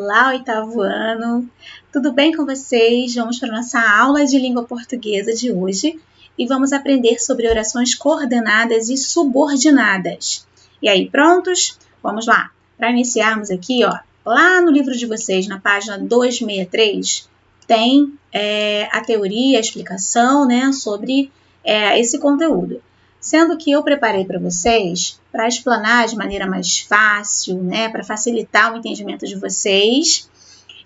Olá, oitavo ano! Tudo bem com vocês? Vamos para a nossa aula de língua portuguesa de hoje e vamos aprender sobre orações coordenadas e subordinadas. E aí, prontos? Vamos lá! Para iniciarmos aqui, lá no livro de vocês, na página 263, tem a teoria, a explicação, né, sobre esse conteúdo. Sendo que eu preparei para vocês, para explanar de maneira mais fácil, né, para facilitar o entendimento de vocês,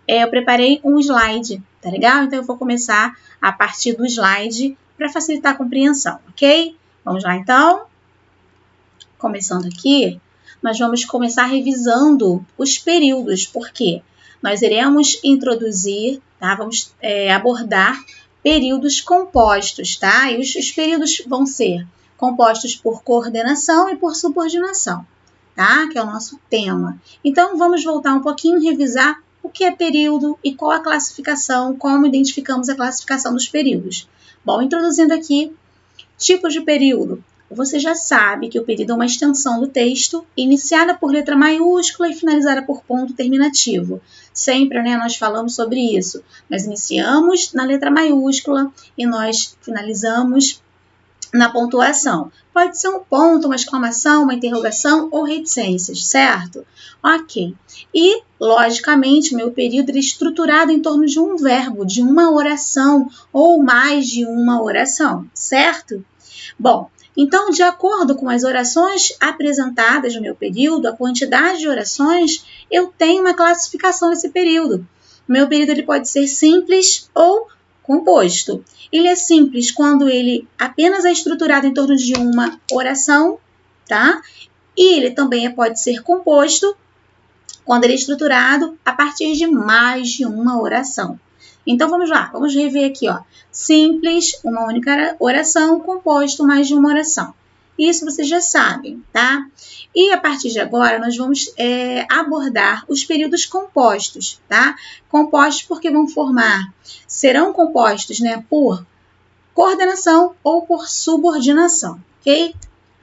eu preparei um slide, tá legal? Então eu vou começar a partir do slide para facilitar a compreensão, ok? Vamos lá então? Começando aqui, nós vamos começar revisando os períodos, porque nós iremos introduzir, tá? Vamos abordar períodos compostos, tá? E os períodos vão ser compostos por coordenação e por subordinação, tá? Que é o nosso tema. Então, vamos voltar um pouquinho e revisar o que é período e qual a classificação, como identificamos a classificação dos períodos. Bom, introduzindo aqui tipos de período. Você já sabe que o período é uma extensão do texto, iniciada por letra maiúscula e finalizada por ponto terminativo. Sempre, né, nós falamos sobre isso. Nós iniciamos na letra maiúscula e nós finalizamos na pontuação. Pode ser um ponto, uma exclamação, uma interrogação ou reticências, certo? Ok. E, logicamente, o meu período é estruturado em torno de um verbo, de uma oração ou mais de uma oração, certo? Bom, então, de acordo com as orações apresentadas no meu período, a quantidade de orações, eu tenho uma classificação desse período. O meu período ele pode ser simples ou composto. Ele é simples quando ele apenas é estruturado em torno de uma oração, tá? E ele também pode ser composto quando ele é estruturado a partir de mais de uma oração. Então, vamos lá, vamos rever aqui, Simples, uma única oração, composto, mais de uma oração. Isso vocês já sabem, tá? E a partir de agora, nós vamos abordar os períodos compostos, tá? Compostos porque serão compostos, né, por coordenação ou por subordinação, ok?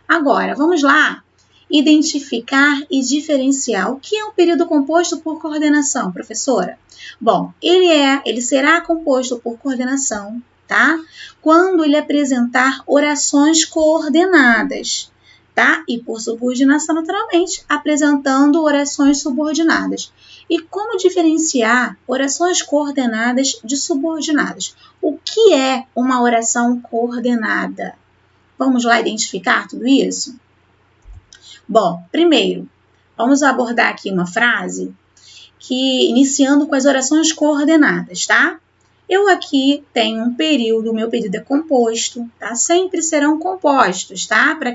Agora, vamos lá identificar e diferenciar. O que é um período composto por coordenação, professora? Bom, ele será composto por coordenação, tá? Quando ele apresentar orações coordenadas, tá? E por subordinação, naturalmente, apresentando orações subordinadas. E como diferenciar orações coordenadas de subordinadas? O que é uma oração coordenada? Vamos lá identificar tudo isso? Bom, primeiro, vamos abordar aqui uma frase que iniciando com as orações coordenadas, tá? Eu aqui tenho um período, o meu período é composto, tá? Sempre serão compostos, tá? Para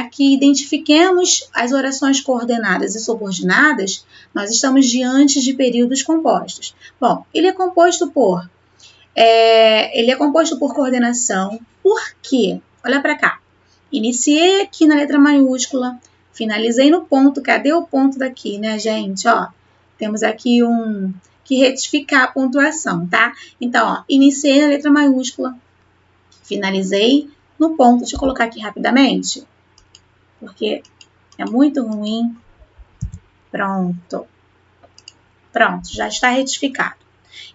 que identifiquemos as orações coordenadas e subordinadas, nós estamos diante de períodos compostos. Bom, ele é composto por coordenação. Por quê? Olha para cá. Iniciei aqui na letra maiúscula, finalizei no ponto. Cadê o ponto daqui, né, gente? Temos aqui que retificar a pontuação, tá? Então, iniciei na letra maiúscula, finalizei no ponto. Deixa eu colocar aqui rapidamente, porque é muito ruim. Pronto, já está retificado.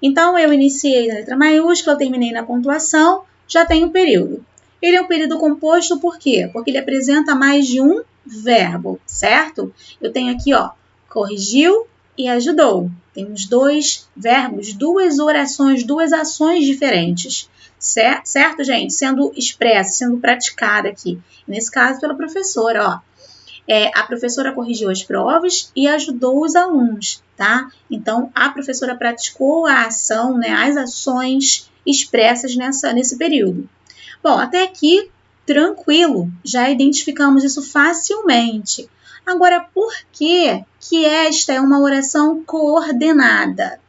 Então, eu iniciei na letra maiúscula, terminei na pontuação, já tenho o período. Ele é um período composto por quê? Porque ele apresenta mais de um verbo, certo? Eu tenho aqui, corrigiu e ajudou. Temos dois verbos, duas orações, duas ações diferentes, certo, gente? Sendo expressa, sendo praticada aqui. Nesse caso, pela professora, a professora corrigiu as provas e ajudou os alunos, tá? Então, a professora praticou a ação, né, as ações expressas nesse período. Bom, até aqui, tranquilo, já identificamos isso facilmente. Agora, por que esta é uma oração coordenada?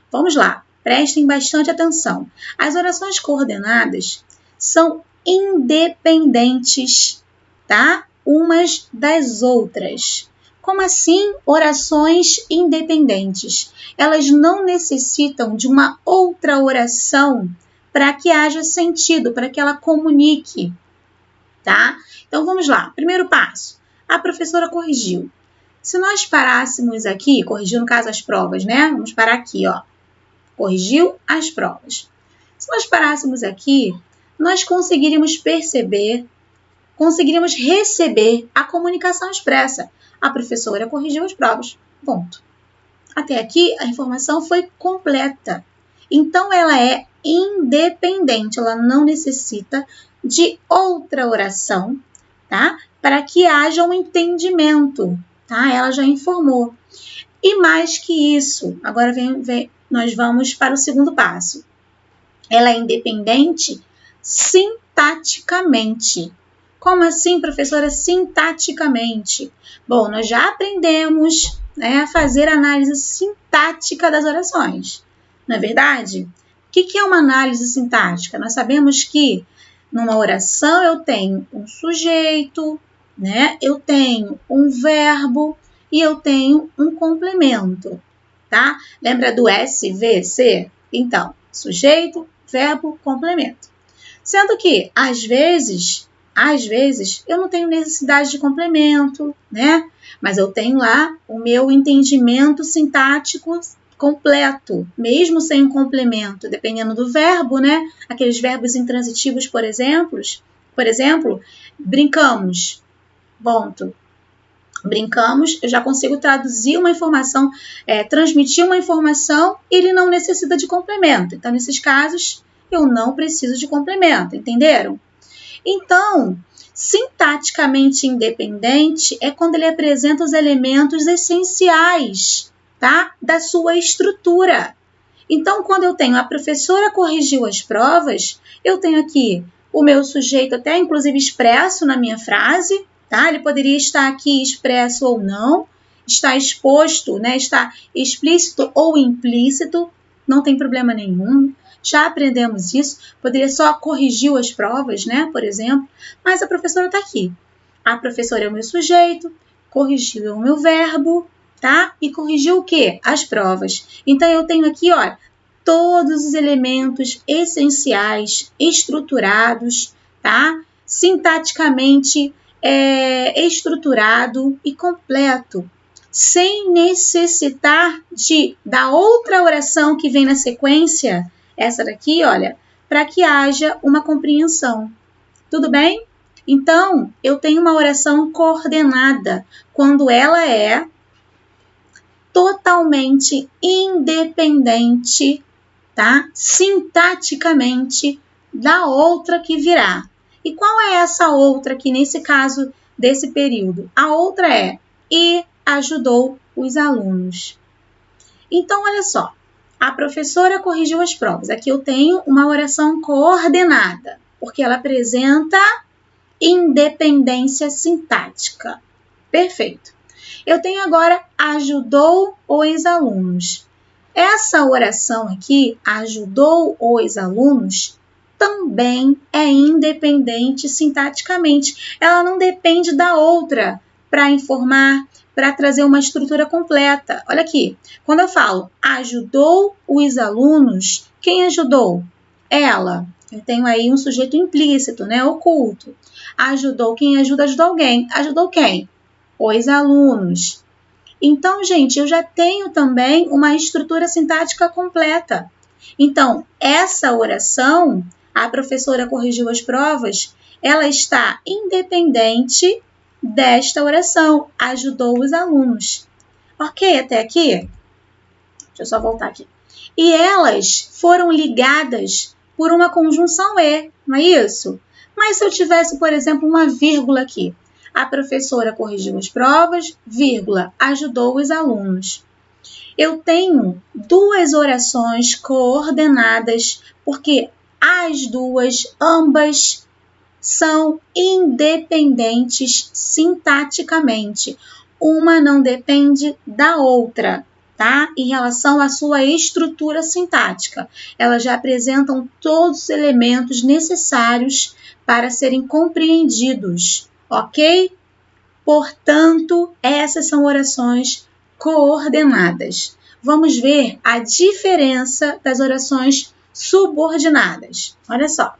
Vamos lá, prestem bastante atenção. As orações coordenadas são independentes, tá? Umas das outras. Como assim orações independentes? Elas não necessitam de uma outra oração para que haja sentido, para que ela comunique, tá? Então, vamos lá. Primeiro passo. A professora corrigiu. Se nós parássemos aqui, corrigiu no caso as provas, né? Vamos parar aqui, ó. Corrigiu as provas. Se nós parássemos aqui, nós conseguiríamos receber a comunicação expressa. A professora corrigiu as provas. Ponto. Até aqui, a informação foi completa. Então, ela é independente, ela não necessita de outra oração, tá? Para que haja um entendimento, tá? Ela já informou. E mais que isso, agora nós vamos para o segundo passo. Ela é independente sintaticamente. Como assim, professora, sintaticamente? Bom, nós já aprendemos, né, a fazer análise sintática das orações, não é verdade? O que é uma análise sintática? Nós sabemos que numa oração eu tenho um sujeito, né? Eu tenho um verbo e eu tenho um complemento, tá? Lembra do SVC? Então, sujeito, verbo, complemento. Sendo que, às vezes, eu não tenho necessidade de complemento, né? Mas eu tenho lá o meu entendimento sintático completo, mesmo sem um complemento, dependendo do verbo, né? Aqueles verbos intransitivos, por exemplo, brincamos, ponto. Brincamos, eu já consigo traduzir uma informação, transmitir uma informação, ele não necessita de complemento. Então, nesses casos, eu não preciso de complemento, entenderam? Então, sintaticamente independente é quando ele apresenta os elementos essenciais, tá? Da sua estrutura. Então, quando eu tenho a professora corrigiu as provas, eu tenho aqui o meu sujeito até inclusive expresso na minha frase, tá? Ele poderia estar aqui expresso ou não, está exposto, né? Está explícito ou implícito, não tem problema nenhum. Já aprendemos isso, poderia só corrigir as provas, né? Por exemplo, mas a professora está aqui. A professora é o meu sujeito, corrigiu o meu verbo, tá? E corrigiu o quê? As provas. Então, eu tenho aqui, ó, todos os elementos essenciais, estruturados, tá? Sintaticamente estruturado e completo, sem necessitar da outra oração que vem na sequência, essa daqui, olha, para que haja uma compreensão. Tudo bem? Então, eu tenho uma oração coordenada quando ela é totalmente independente, tá? Sintaticamente da outra que virá. E qual é essa outra aqui nesse caso desse período? A outra é e ajudou os alunos. Então, olha só. A professora corrigiu as provas. Aqui eu tenho uma oração coordenada, porque ela apresenta independência sintática. Perfeito. Eu tenho agora ajudou os alunos. Essa oração aqui, ajudou os alunos, também é independente sintaticamente. Ela não depende da outra para informar, para trazer uma estrutura completa. Olha aqui, quando eu falo ajudou os alunos, quem ajudou? Ela. Eu tenho aí um sujeito implícito, né? Oculto. Ajudou, quem ajuda, ajudou alguém. Ajudou quem? Os alunos. Então, gente, eu já tenho também uma estrutura sintática completa. Então, essa oração, a professora corrigiu as provas, ela está independente desta oração, ajudou os alunos. Ok, até aqui? Deixa eu só voltar aqui. E elas foram ligadas por uma conjunção E, não é isso? Mas se eu tivesse, por exemplo, uma vírgula aqui, a professora corrigiu as provas, vírgula, ajudou os alunos. Eu tenho duas orações coordenadas, porque as duas, ambas, são independentes sintaticamente. Uma não depende da outra, tá? Em relação à sua estrutura sintática. Elas já apresentam todos os elementos necessários para serem compreendidos, ok? Portanto, essas são orações coordenadas. Vamos ver a diferença das orações subordinadas. Olha só.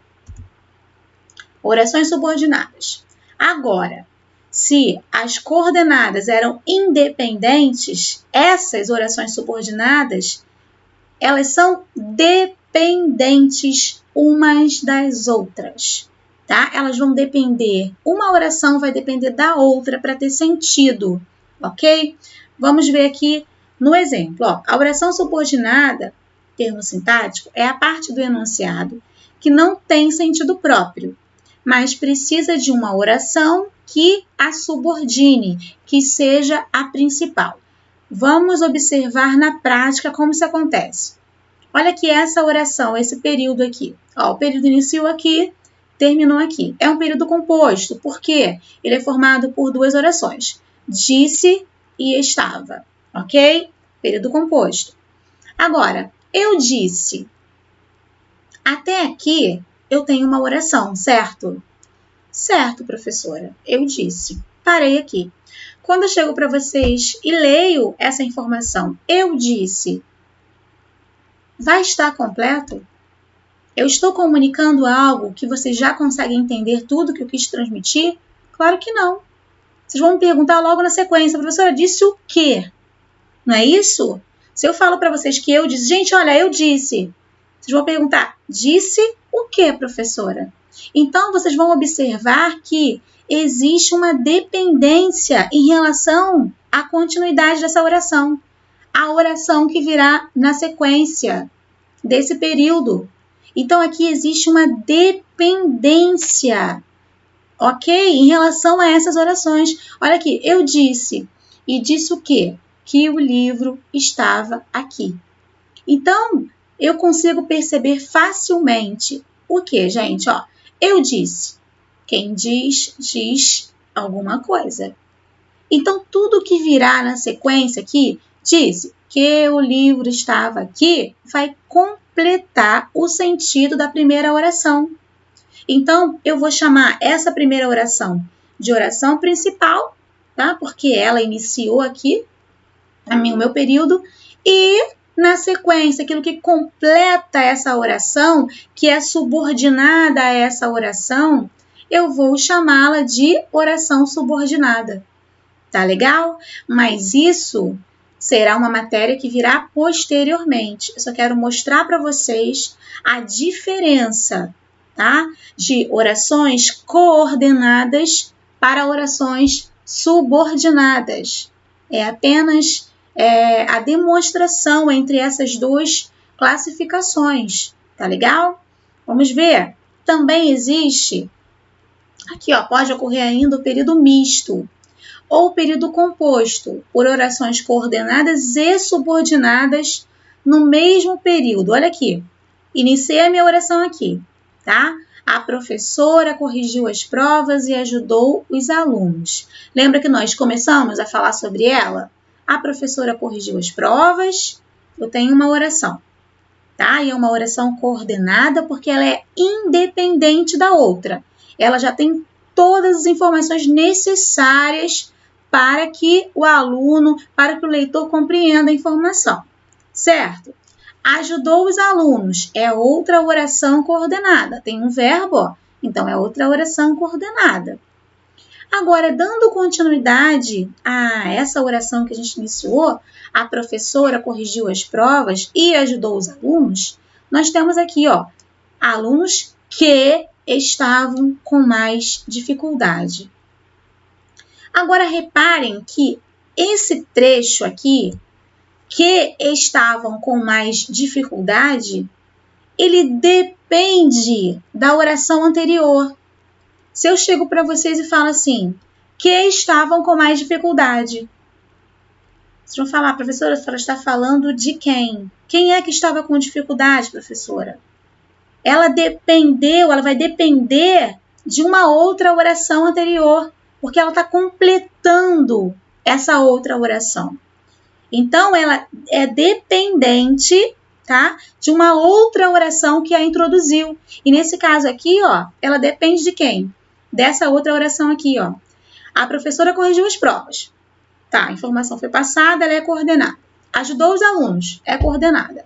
Orações subordinadas. Agora, se as coordenadas eram independentes, essas orações subordinadas, elas são dependentes umas das outras, tá? Elas vão depender, uma oração vai depender da outra para ter sentido, ok? Vamos ver aqui no exemplo, ó, a oração subordinada, termo sintático, é a parte do enunciado que não tem sentido próprio, mas precisa de uma oração que a subordine, que seja a principal. Vamos observar na prática como isso acontece. Olha aqui essa oração, esse período aqui. Ó, o período iniciou aqui, terminou aqui. É um período composto, porque ele é formado por duas orações. Disse e estava, ok? Período composto. Agora, eu disse. Até aqui, eu tenho uma oração, certo? Certo, professora, eu disse. Parei aqui. Quando eu chego para vocês e leio essa informação, eu disse, vai estar completo? Eu estou comunicando algo que vocês já conseguem entender tudo que eu quis transmitir? Claro que não. Vocês vão me perguntar logo na sequência, professora, disse o quê? Não é isso? Se eu falo para vocês que eu disse, gente, olha, eu disse. Vocês vão perguntar, disse o quê, professora? Então, vocês vão observar que existe uma dependência em relação à continuidade dessa oração. A oração que virá na sequência desse período. Então, aqui existe uma dependência, ok? Em relação a essas orações. Olha aqui, eu disse. E disse o quê? Que o livro estava aqui. Então, eu consigo perceber facilmente o que, gente? Ó, eu disse. Quem diz, diz alguma coisa. Então, tudo que virá na sequência aqui, disse que o livro estava aqui, vai completar o sentido da primeira oração. Então, eu vou chamar essa primeira oração de oração principal, tá? Porque ela iniciou aqui o meu período, e na sequência, aquilo que completa essa oração, que é subordinada a essa oração, eu vou chamá-la de oração subordinada. Tá legal? Mas isso será uma matéria que virá posteriormente. Eu só quero mostrar para vocês a diferença, tá? De orações coordenadas para orações subordinadas. É apenas a demonstração entre essas duas classificações, tá legal? Vamos ver. Também existe, aqui ó, pode ocorrer ainda o período misto ou período composto por orações coordenadas e subordinadas no mesmo período. Olha aqui, iniciei a minha oração aqui, tá? A professora corrigiu as provas e ajudou os alunos. Lembra que nós começamos a falar sobre ela? A professora corrigiu as provas, eu tenho uma oração, tá? E é uma oração coordenada porque ela é independente da outra. Ela já tem todas as informações necessárias para que o aluno, para que o leitor compreenda a informação, certo? Ajudou os alunos, é outra oração coordenada. Tem um verbo, ó, então é outra oração coordenada. Agora, dando continuidade a essa oração que a gente iniciou, a professora corrigiu as provas e ajudou os alunos, nós temos aqui, ó, alunos que estavam com mais dificuldade. Agora, reparem que esse trecho aqui, que estavam com mais dificuldade, ele depende da oração anterior. Se eu chego para vocês e falo assim, que estavam com mais dificuldade. Vocês vão falar, professora, a senhora está falando de quem? Quem é que estava com dificuldade, professora? Ela vai depender de uma outra oração anterior, porque ela está completando essa outra oração. Então, ela é dependente, tá, de uma outra oração que a introduziu. E nesse caso aqui, ó, ela depende de quem? Dessa outra oração aqui, ó. A professora corrigiu as provas. Tá, a informação foi passada, ela é coordenada. Ajudou os alunos, é coordenada.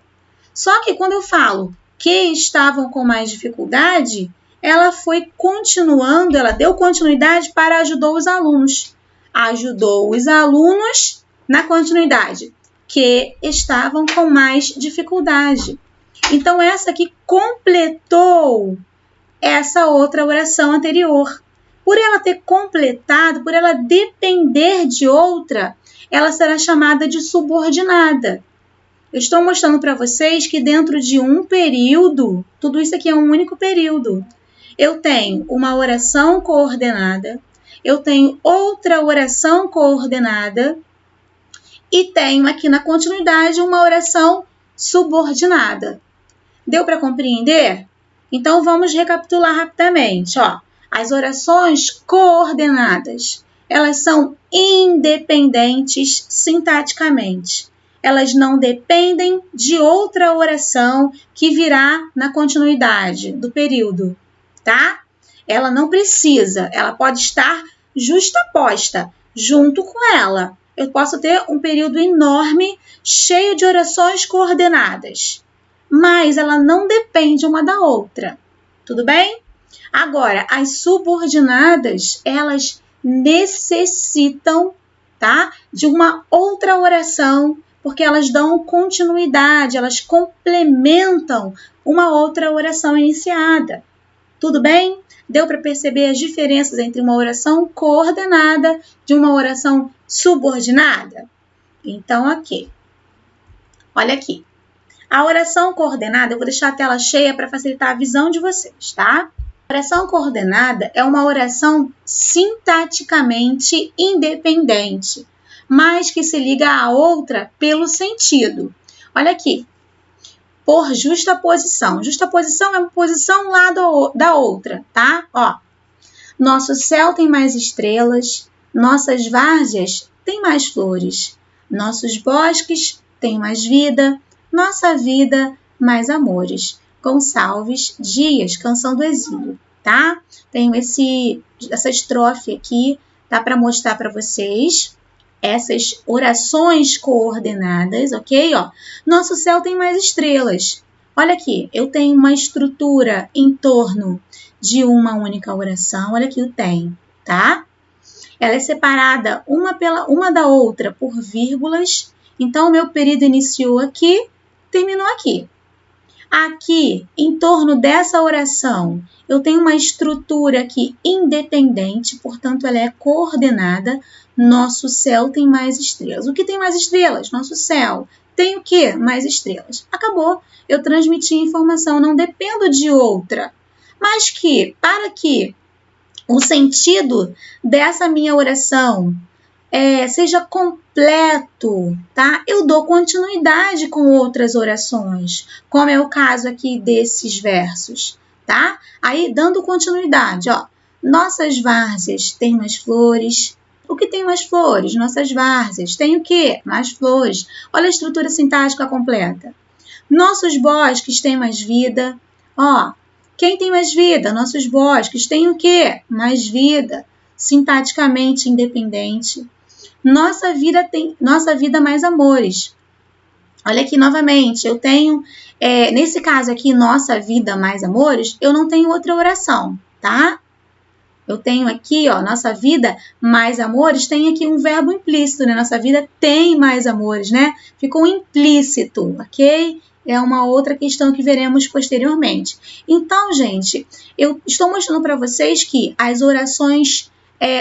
Só que quando eu falo que estavam com mais dificuldade, ela foi continuando, ela deu continuidade para ajudou os alunos. Ajudou os alunos na continuidade, que estavam com mais dificuldade. Então, essa aqui completou essa outra oração anterior. Por ela ter completado, por ela depender de outra, ela será chamada de subordinada. Eu estou mostrando para vocês que dentro de um período, tudo isso aqui é um único período, eu tenho uma oração coordenada, eu tenho outra oração coordenada e tenho aqui na continuidade uma oração subordinada. Deu para compreender? Então, vamos recapitular rapidamente. As orações coordenadas, elas são independentes sintaticamente. Elas não dependem de outra oração que virá na continuidade do período, tá? Ela não precisa, ela pode estar justaposta, junto com ela. Eu posso ter um período enorme, cheio de orações coordenadas, mas ela não depende uma da outra, tudo bem? Agora, as subordinadas, elas necessitam, tá, de uma outra oração, porque elas dão continuidade, elas complementam uma outra oração iniciada. Tudo bem? Deu para perceber as diferenças entre uma oração coordenada de uma oração subordinada? Então, aqui. Olha aqui. A oração coordenada, eu vou deixar a tela cheia para facilitar a visão de vocês, tá? A oração coordenada é uma oração sintaticamente independente, mas que se liga à outra pelo sentido. Olha aqui. Por justaposição. Justaposição é uma posição lá da outra, tá? Nosso céu tem mais estrelas, nossas várzeas têm mais flores, nossos bosques têm mais vida, nossa vida mais amores. Gonçalves Dias, Canção do Exílio, tá? Tenho essa estrofe aqui, tá? Para mostrar para vocês essas orações coordenadas, ok? Nosso céu tem mais estrelas. Olha aqui, eu tenho uma estrutura em torno de uma única oração. Olha aqui o tem, tá? Ela é separada uma da outra por vírgulas. Então, o meu período iniciou aqui, terminou aqui. Aqui, em torno dessa oração, eu tenho uma estrutura aqui independente, portanto, ela é coordenada. Nosso céu tem mais estrelas. O que tem mais estrelas? Nosso céu. Tem o quê? Mais estrelas. Acabou. Eu transmiti a informação, não dependo de outra. Mas para que o sentido dessa minha oração seja completo, tá? Eu dou continuidade com outras orações, como é o caso aqui desses versos, tá? Aí, dando continuidade, nossas várzeas têm mais flores. O que tem mais flores? Nossas várzeas. Tem o quê? Mais flores. Olha a estrutura sintática completa. Nossos bosques têm mais vida. Quem tem mais vida? Nossos bosques. Tem o quê? Mais vida. Sintaticamente independente. Nossa vida mais amores. Olha aqui novamente, eu tenho, nesse caso aqui, nossa vida mais amores, eu não tenho outra oração, tá? Eu tenho aqui, nossa vida mais amores, tem aqui um verbo implícito, né? Nossa vida tem mais amores, né? Ficou implícito, ok? É uma outra questão que veremos posteriormente. Então, gente, eu estou mostrando para vocês que as orações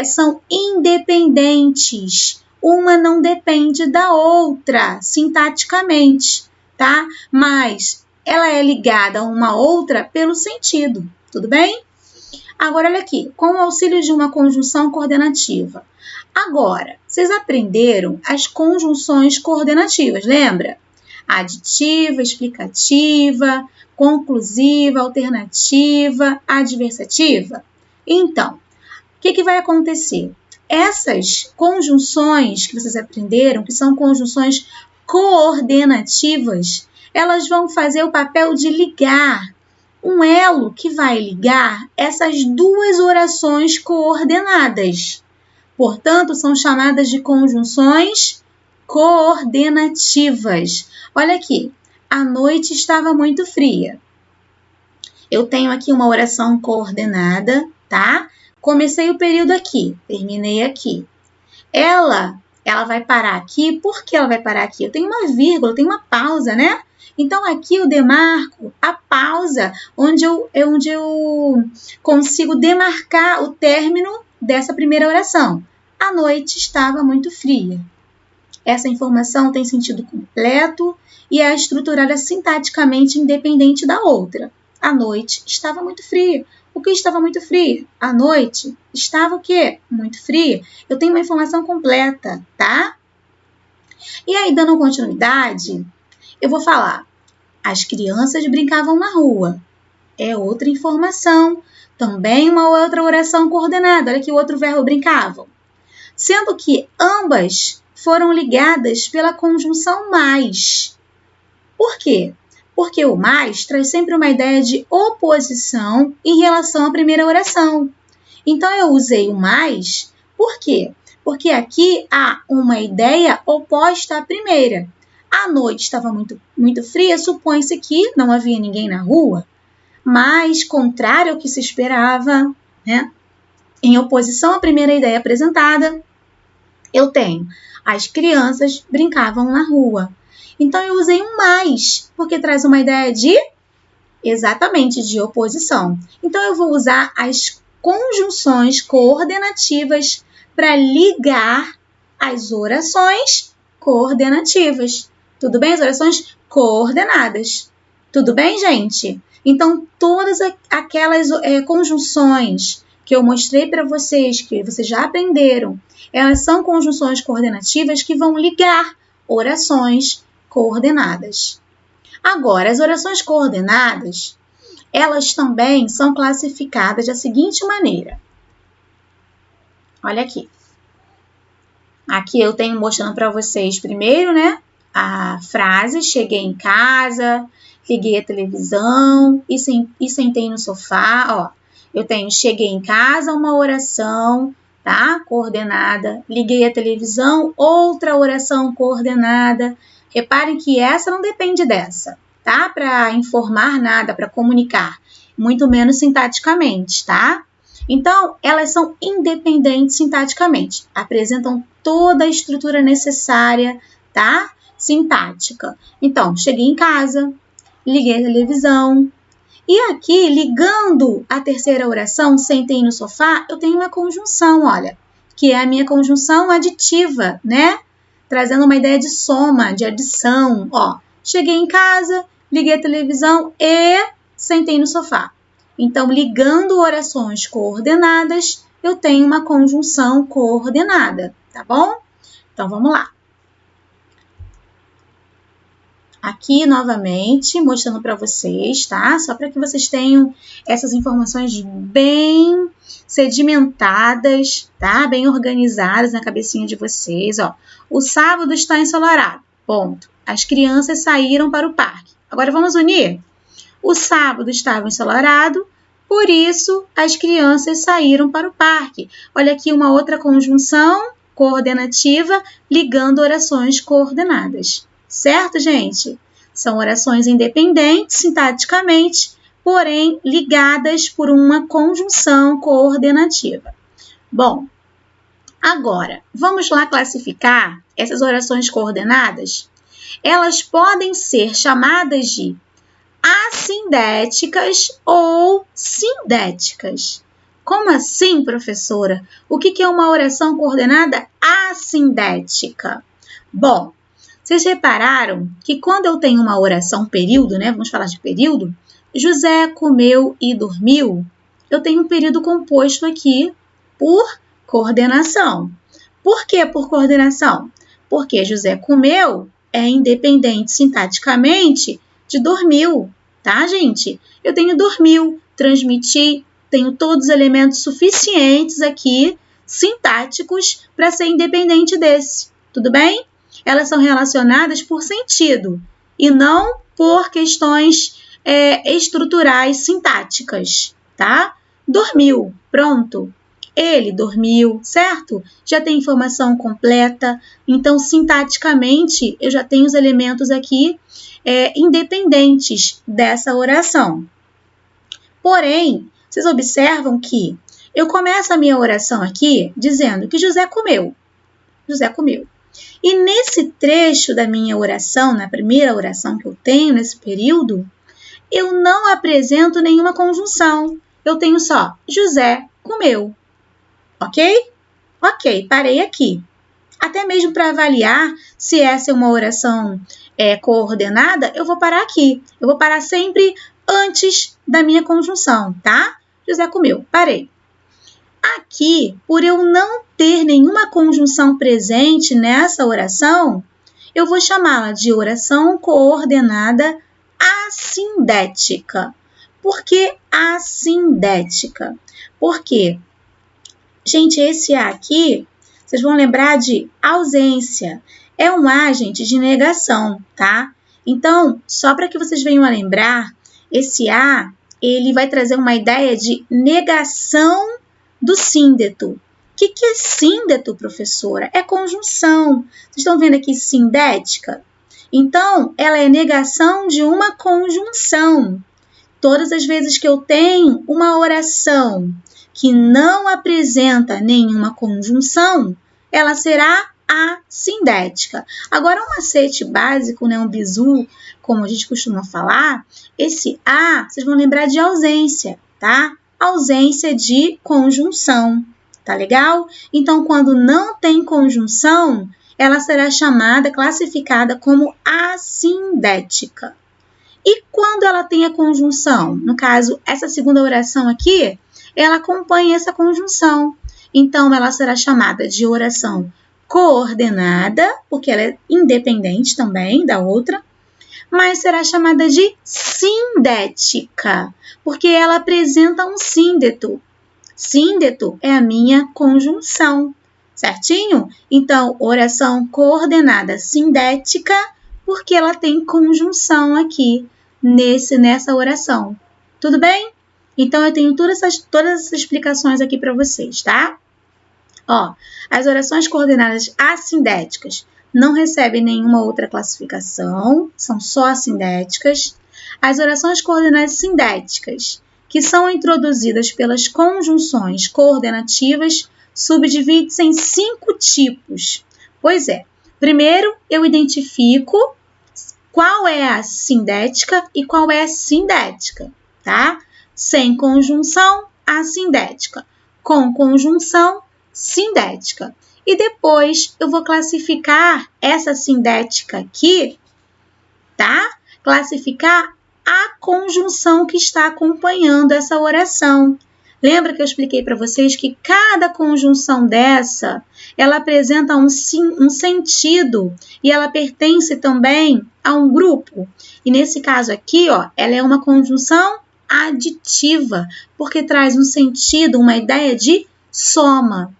são independentes. Uma não depende da outra, sintaticamente, tá? Mas ela é ligada a uma outra pelo sentido, tudo bem? Agora, olha aqui, com o auxílio de uma conjunção coordenativa. Agora, vocês aprenderam as conjunções coordenativas, lembra? Aditiva, explicativa, conclusiva, alternativa, adversativa. Então, o que vai acontecer? Essas conjunções que vocês aprenderam, que são conjunções coordenativas, elas vão fazer o papel de ligar, um elo que vai ligar essas duas orações coordenadas. Portanto, são chamadas de conjunções coordenativas. Olha aqui, a noite estava muito fria. Eu tenho aqui uma oração coordenada, tá? Comecei o período aqui, terminei aqui. Ela vai parar aqui. Por que ela vai parar aqui? Eu tenho uma vírgula, eu tenho uma pausa, né? Então, aqui eu demarco a pausa, onde eu consigo demarcar o término dessa primeira oração. A noite estava muito fria. Essa informação tem sentido completo e é estruturada sintaticamente independente da outra. A noite estava muito fria. O que estava muito fria? A noite estava o quê? Muito fria. Eu tenho uma informação completa, tá? E aí, dando continuidade, eu vou falar. As crianças brincavam na rua. É outra informação. Também uma outra oração coordenada. Olha aqui o outro verbo brincavam. Sendo que ambas foram ligadas pela conjunção mais. Por quê? Porque o mais traz sempre uma ideia de oposição em relação à primeira oração. Então, eu usei o mais, por quê? Porque aqui há uma ideia oposta à primeira. A noite estava muito fria, supõe-se que não havia ninguém na rua, mas, contrário ao que se esperava, né? Em oposição à primeira ideia apresentada, eu tenho as crianças brincavam na rua. Então, eu usei um mais, porque traz uma ideia de, exatamente, de oposição. Então, eu vou usar as conjunções coordenativas para ligar as orações coordenativas. Tudo bem? As orações coordenadas. Tudo bem, gente? Então, todas aquelas conjunções que eu mostrei para vocês, que vocês já aprenderam, elas são conjunções coordenativas que vão ligar orações coordenadas. Agora, as orações coordenadas, elas também são classificadas da seguinte maneira. Olha aqui. Aqui eu tenho mostrando para vocês primeiro, né, a frase, cheguei em casa, liguei a televisão e sentei no sofá, ó. Eu tenho cheguei em casa, uma oração, tá? Coordenada. Liguei a televisão, outra oração coordenada. Reparem que essa não depende dessa, tá? Para informar nada, para comunicar, muito menos sintaticamente, tá? Então, elas são independentes sintaticamente, apresentam toda a estrutura necessária, tá? Sintática. Então, cheguei em casa, liguei a televisão. E aqui, ligando a terceira oração, sentei no sofá, eu tenho uma conjunção, olha, que é a minha conjunção aditiva, né? Trazendo uma ideia de soma, de adição, ó. Cheguei em casa, liguei a televisão e sentei no sofá. Então, ligando orações coordenadas, eu tenho uma conjunção coordenada, tá bom? Então, vamos lá. Aqui, novamente, mostrando para vocês, tá? Só para que vocês tenham essas informações bem sedimentadas, tá? Bem organizadas na cabecinha de vocês, ó. O sábado está ensolarado, ponto. As crianças saíram para o parque. Agora, vamos unir? O sábado estava ensolarado, por isso as crianças saíram para o parque. Olha aqui uma outra conjunção coordenativa ligando orações coordenadas. Certo, gente? São orações independentes sintaticamente, porém ligadas por uma conjunção coordenativa. Bom, agora, vamos lá classificar essas orações coordenadas? Elas podem ser chamadas de assindéticas ou sindéticas. Como assim, professora? O que é uma oração coordenada assindética? Bom, vocês repararam que quando eu tenho uma oração período, né? Vamos falar de período. José comeu e dormiu. Eu tenho um período composto aqui por coordenação. Por que por coordenação? Porque José comeu é independente sintaticamente de dormiu, tá, gente? Eu tenho dormiu, transmiti, tenho todos os elementos suficientes aqui, sintáticos, para ser independente desse. Tudo bem? Elas são relacionadas por sentido e não por questões estruturais sintáticas, tá? Dormiu, pronto. Ele dormiu, certo? Já tem informação completa, então sintaticamente eu já tenho os elementos aqui independentes dessa oração. Porém, vocês observam que eu começo a minha oração aqui dizendo que José comeu. José comeu. E nesse trecho da minha oração, na primeira oração que eu tenho nesse período, eu não apresento nenhuma conjunção. Eu tenho só José comeu. Ok? Ok, parei aqui. Até mesmo para avaliar se essa é uma oração coordenada, eu vou parar aqui. Eu vou parar sempre antes da minha conjunção, tá? José comeu, parei. Aqui, por eu não ter nenhuma conjunção presente nessa oração, eu vou chamá-la de oração coordenada assindética. Por que assindética? Porque, gente, esse A aqui, vocês vão lembrar de ausência. É um agente de negação, tá? Então, só para que vocês venham a lembrar, esse A, ele vai trazer uma ideia de negação do síndeto. O que é síndeto, professora? É conjunção. Vocês estão vendo aqui sindética? Então, ela é negação de uma conjunção. Todas as vezes que eu tenho uma oração que não apresenta nenhuma conjunção, ela será assindética. Agora, um macete básico, né, um bizu, como a gente costuma falar, esse A, vocês vão lembrar de ausência, tá? Ausência de conjunção, tá legal? Então, quando não tem conjunção, ela será chamada, classificada como assindética. E quando ela tem a conjunção? No caso, essa segunda oração aqui, ela acompanha essa conjunção. Então, ela será chamada de oração coordenada, porque ela é independente também da outra, mas será chamada de sindética, porque ela apresenta um síndeto. Síndeto é a minha conjunção, certinho? Então, oração coordenada sindética, porque ela tem conjunção aqui nessa oração. Tudo bem? Então, eu tenho todas essas explicações aqui para vocês, tá? Ó, as orações coordenadas assindéticas não recebem nenhuma outra classificação, são só assindéticas. As orações coordenadas sindéticas, que são introduzidas pelas conjunções coordenativas, subdivide-se em 5 tipos. Pois é, primeiro eu identifico qual é a sindética e qual é a sindética, tá? Sem conjunção, assindética. Com conjunção, sindética. E depois eu vou classificar essa sindética aqui, tá? Classificar a conjunção que está acompanhando essa oração. Lembra que eu expliquei para vocês que cada conjunção dessa, ela apresenta um sentido e ela pertence também a um grupo. E nesse caso aqui, ó, ela é uma conjunção aditiva, porque traz um sentido, uma ideia de soma.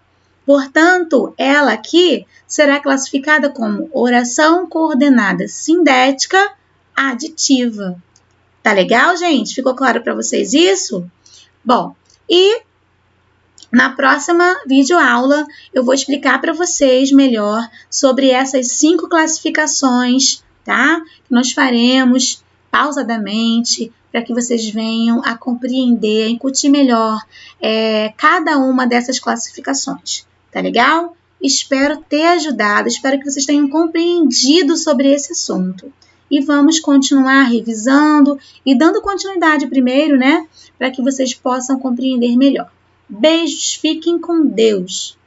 Portanto, ela aqui será classificada como oração coordenada sindética aditiva. Tá legal, gente? Ficou claro para vocês isso? Bom, e na próxima videoaula eu vou explicar para vocês melhor sobre essas 5 classificações, tá? Que nós faremos pausadamente para que vocês venham a compreender, a incutir melhor cada uma dessas classificações. Tá legal? Espero ter ajudado, espero que vocês tenham compreendido sobre esse assunto. E vamos continuar revisando e dando continuidade primeiro, né? Para que vocês possam compreender melhor. Beijos, fiquem com Deus!